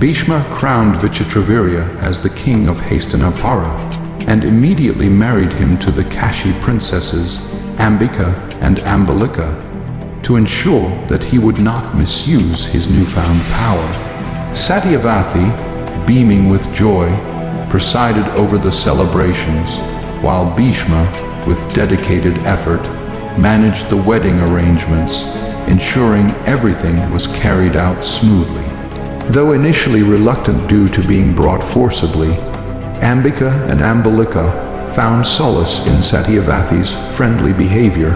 Bhishma crowned Vichitravirya as the king of Hastinapura and immediately married him to the Kashi princesses Ambika and Ambalika to ensure that he would not misuse his newfound power. Satyavati, beaming with joy, presided over the celebrations, while Bhishma, with dedicated effort, managed the wedding arrangements, ensuring everything was carried out smoothly. Though initially reluctant due to being brought forcibly, Ambika and Ambalika found solace in Satyavati's friendly behavior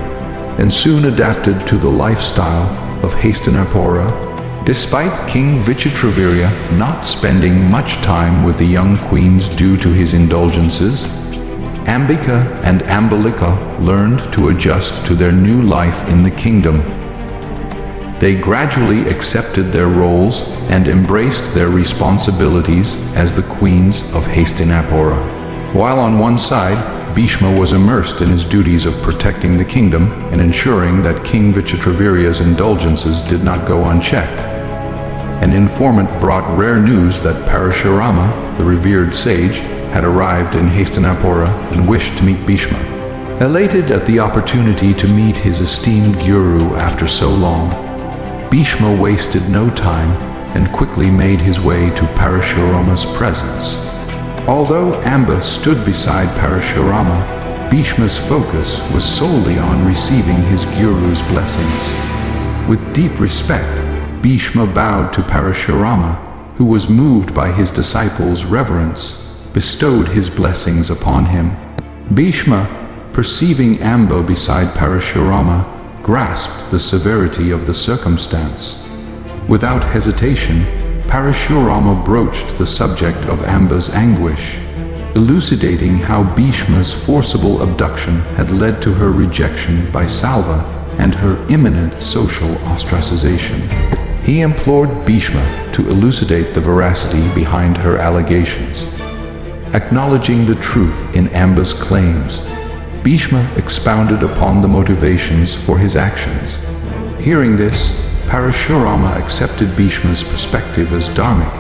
and soon adapted to the lifestyle of Hastinapura. Despite King Vichitravirya not spending much time with the young queens due to his indulgences, Ambika and Ambalika learned to adjust to their new life in the kingdom. They gradually accepted their roles and embraced their responsibilities as the queens of Hastinapura. While on one side, Bhishma was immersed in his duties of protecting the kingdom and ensuring that King Vichitravirya's indulgences did not go unchecked. An informant brought rare news that Parshuram, the revered sage, had arrived in Hastinapura and wished to meet Bhishma. Elated at the opportunity to meet his esteemed guru after so long, Bhishma wasted no time and quickly made his way to Parashurama's presence. Although Amba stood beside Parashurama, Bhishma's focus was solely on receiving his guru's blessings. With deep respect, Bhishma bowed to Parashurama, who was moved by his disciples' reverence, bestowed his blessings upon him. Bhishma, perceiving Amba beside Parashurama, grasped the severity of the circumstance. Without hesitation, Parashurama broached the subject of Amba's anguish, elucidating how Bhishma's forcible abduction had led to her rejection by Salva and her imminent social ostracization. He implored Bhishma to elucidate the veracity behind her allegations. Acknowledging the truth in Amba's claims, Bhishma expounded upon the motivations for his actions. Hearing this, Parashurama accepted Bhishma's perspective as dharmic,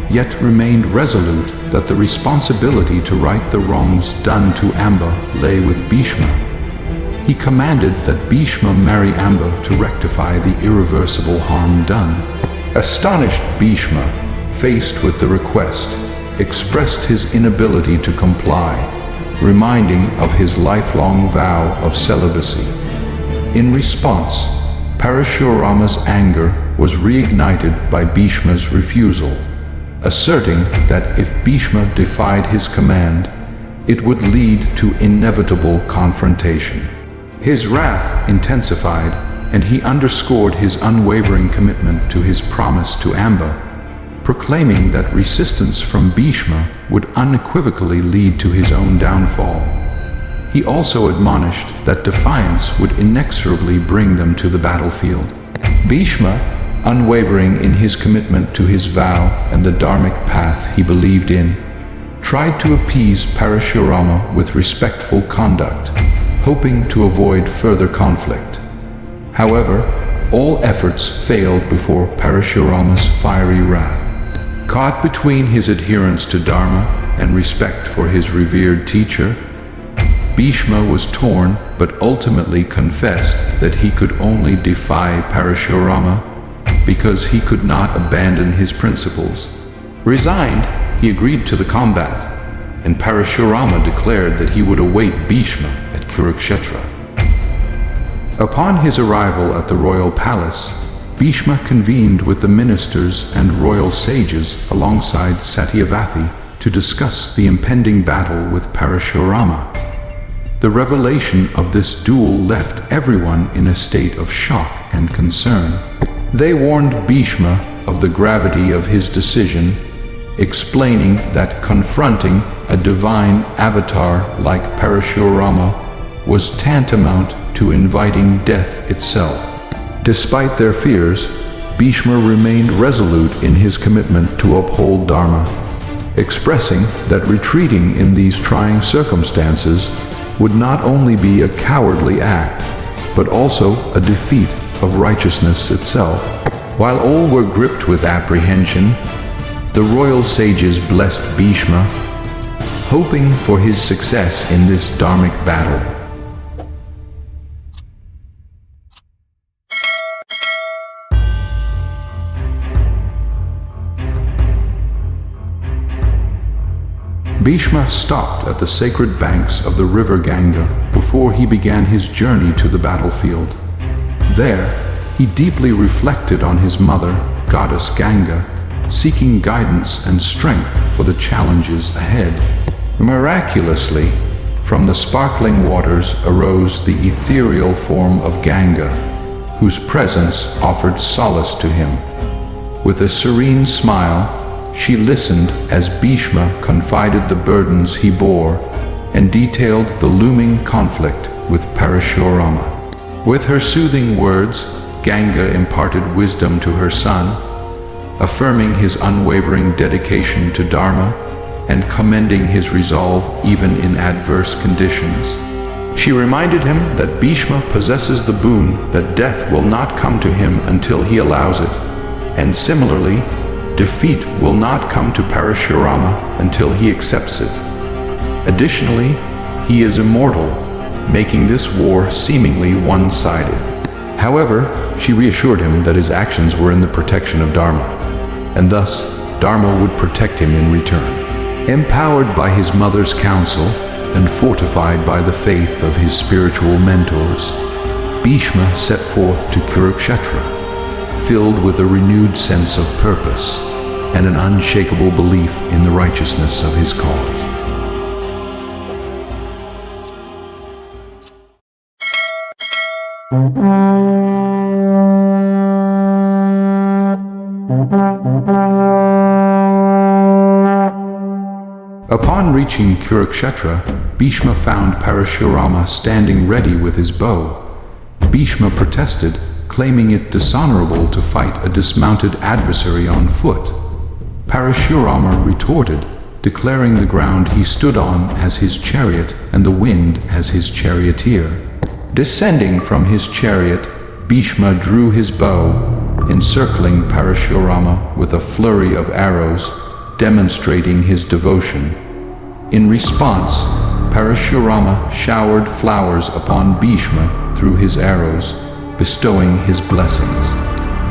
yet remained resolute that the responsibility to right the wrongs done to Amba lay with Bhishma. He commanded that Bhishma marry Amba to rectify the irreversible harm done. Astonished Bhishma, faced with the request, expressed his inability to comply, reminding of his lifelong vow of celibacy. In response, Parashurama's anger was reignited by Bhishma's refusal, asserting that if Bhishma defied his command, it would lead to inevitable confrontation. His wrath intensified, and he underscored his unwavering commitment to his promise to Amba, proclaiming that resistance from Bhishma would unequivocally lead to his own downfall. He also admonished that defiance would inexorably bring them to the battlefield. Bhishma, unwavering in his commitment to his vow and the dharmic path he believed in, tried to appease Parashurama with respectful conduct, hoping to avoid further conflict. However, all efforts failed before Parashurama's fiery wrath. Caught between his adherence to Dharma and respect for his revered teacher, Bhishma was torn but ultimately confessed that he could only defy Parashurama because he could not abandon his principles. Resigned, he agreed to the combat, and Parashurama declared that he would await Bhishma at Kurukshetra. Upon his arrival at the royal palace, Bhishma convened with the ministers and royal sages alongside Satyavati to discuss the impending battle with Parashurama. The revelation of this duel left everyone in a state of shock and concern. They warned Bhishma of the gravity of his decision, explaining that confronting a divine avatar like Parashurama was tantamount to inviting death itself. Despite their fears, Bhishma remained resolute in his commitment to uphold Dharma, expressing that retreating in these trying circumstances would not only be a cowardly act, but also a defeat of righteousness itself. While all were gripped with apprehension, The royal sages blessed Bhishma, hoping for his success in this dharmic battle. Bhishma stopped at the sacred banks of the river Ganga before he began his journey to the battlefield. There, he deeply reflected on his mother, goddess Ganga, seeking guidance and strength for the challenges ahead. Miraculously, from the sparkling waters arose the ethereal form of Ganga, whose presence offered solace to him. With a serene smile, she listened as Bhishma confided the burdens he bore and detailed the looming conflict with Parshuram. With her soothing words, Ganga imparted wisdom to her son, affirming his unwavering dedication to Dharma and commending his resolve even in adverse conditions. She reminded him that Bhishma possesses the boon that death will not come to him until he allows it, and similarly, defeat will not come to Parashurama until he accepts it. Additionally, he is immortal, making this war seemingly one-sided. However, she reassured him that his actions were in the protection of Dharma, and thus Dharma would protect him in return. Empowered by his mother's counsel and fortified by the faith of his spiritual mentors, Bhishma set forth to Kurukshetra, filled with a renewed sense of purpose and an unshakable belief in the righteousness of his cause. Upon reaching Kurukshetra, Bhishma found Parashurama standing ready with his bow. Bhishma protested, claiming it dishonorable to fight a dismounted adversary on foot. Parashurama retorted, declaring the ground he stood on as his chariot and the wind as his charioteer. Descending from his chariot, Bhishma drew his bow, encircling Parashurama with a flurry of arrows, demonstrating his devotion. In response, Parashurama showered flowers upon Bhishma through his arrows, bestowing his blessings.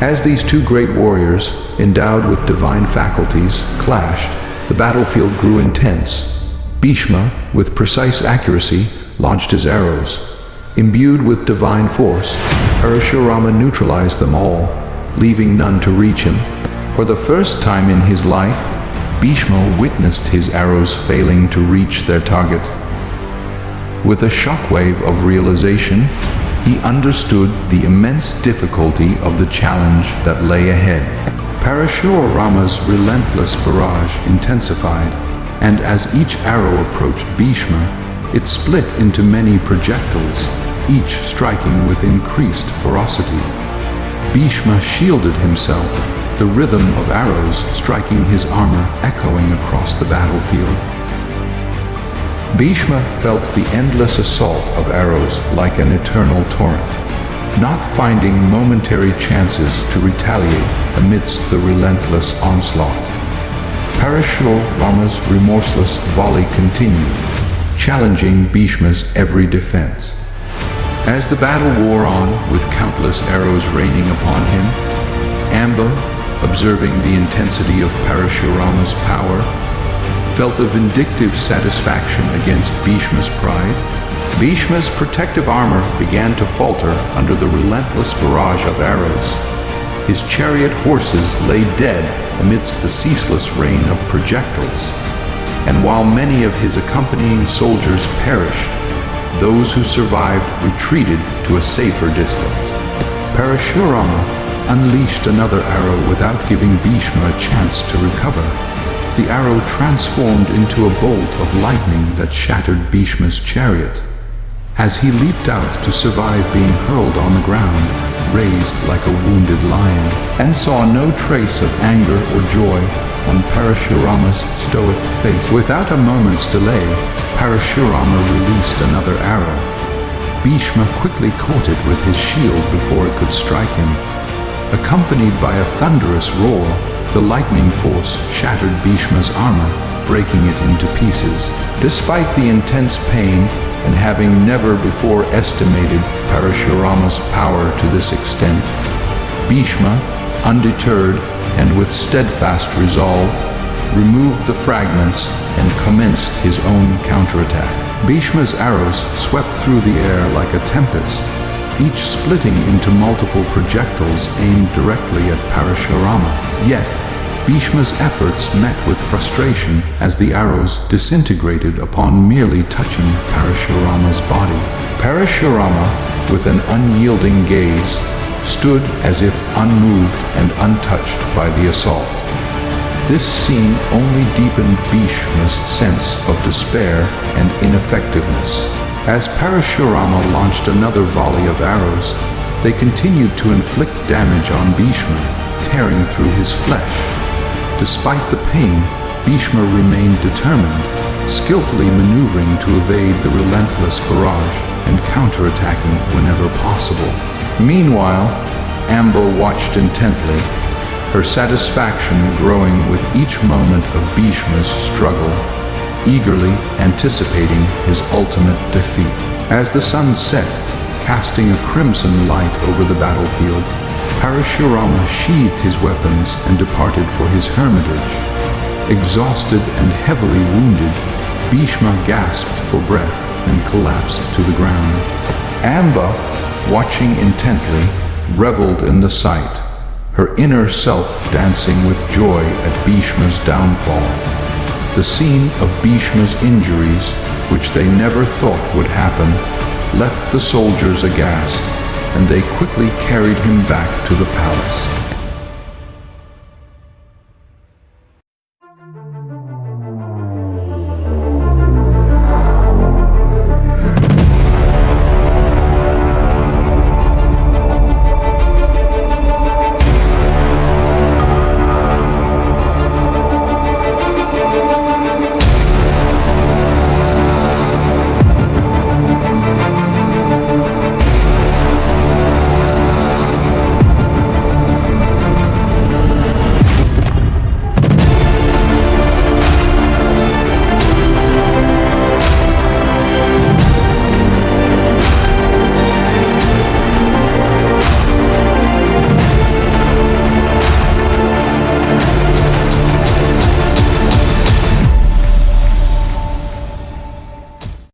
As these two great warriors, endowed with divine faculties, clashed, the battlefield grew intense. Bhishma, with precise accuracy, launched his arrows. Imbued with divine force, Parashurama neutralized them all, leaving none to reach him. For the first time in his life, Bhishma witnessed his arrows failing to reach their target. With a shockwave of realization, he understood the immense difficulty of the challenge that lay ahead. Parashurama's relentless barrage intensified, and as each arrow approached Bhishma, it split into many projectiles, each striking with increased ferocity. Bhishma shielded himself, the rhythm of arrows striking his armor echoing across the battlefield. Bhishma felt the endless assault of arrows like an eternal torrent, not finding momentary chances to retaliate amidst the relentless onslaught. Parashurama's remorseless volley continued, challenging Bhishma's every defense. As the battle wore on with countless arrows raining upon him, Amba, observing the intensity of Parashurama's power, felt a vindictive satisfaction against Bhishma's pride. Bhishma's protective armor began to falter under the relentless barrage of arrows. His chariot horses lay dead amidst the ceaseless rain of projectiles, and while many of his accompanying soldiers perished, those who survived retreated to a safer distance. Parashurama unleashed another arrow without giving Bhishma a chance to recover. The arrow transformed into a bolt of lightning that shattered Bhishma's chariot. As he leaped out to survive being hurled on the ground, raised like a wounded lion, and saw no trace of anger or joy on Parashurama's stoic face. Without a moment's delay, Parashurama released another arrow. Bhishma quickly caught it with his shield before it could strike him. Accompanied by a thunderous roar, The lightning force shattered Bhishma's armor, breaking it into pieces. Despite the intense pain and having never before estimated Parashurama's power to this extent, Bhishma, undeterred and with steadfast resolve, removed the fragments and commenced his own counterattack. Bhishma's arrows swept through the air like a tempest, each splitting into multiple projectiles aimed directly at Parashurama. Yet, Bhishma's efforts met with frustration as the arrows disintegrated upon merely touching Parashurama's body. Parashurama, with an unyielding gaze, stood as if unmoved and untouched by the assault. This scene only deepened Bhishma's sense of despair and ineffectiveness. As Parashurama launched another volley of arrows, they continued to inflict damage on Bhishma, tearing through his flesh. Despite the pain, Bhishma remained determined, skillfully maneuvering to evade the relentless barrage and counterattacking whenever possible. Meanwhile, Amba watched intently, her satisfaction growing with each moment of Bhishma's struggle, eagerly anticipating his ultimate defeat. As the sun set, casting a crimson light over the battlefield, Parashurama sheathed his weapons and departed for his hermitage. Exhausted and heavily wounded, Bhishma gasped for breath and collapsed to the ground. Amba, watching intently, reveled in the sight, her inner self dancing with joy at Bhishma's downfall. The scene of Bhishma's injuries, which they never thought would happen, left the soldiers aghast, and they quickly carried him back to the palace.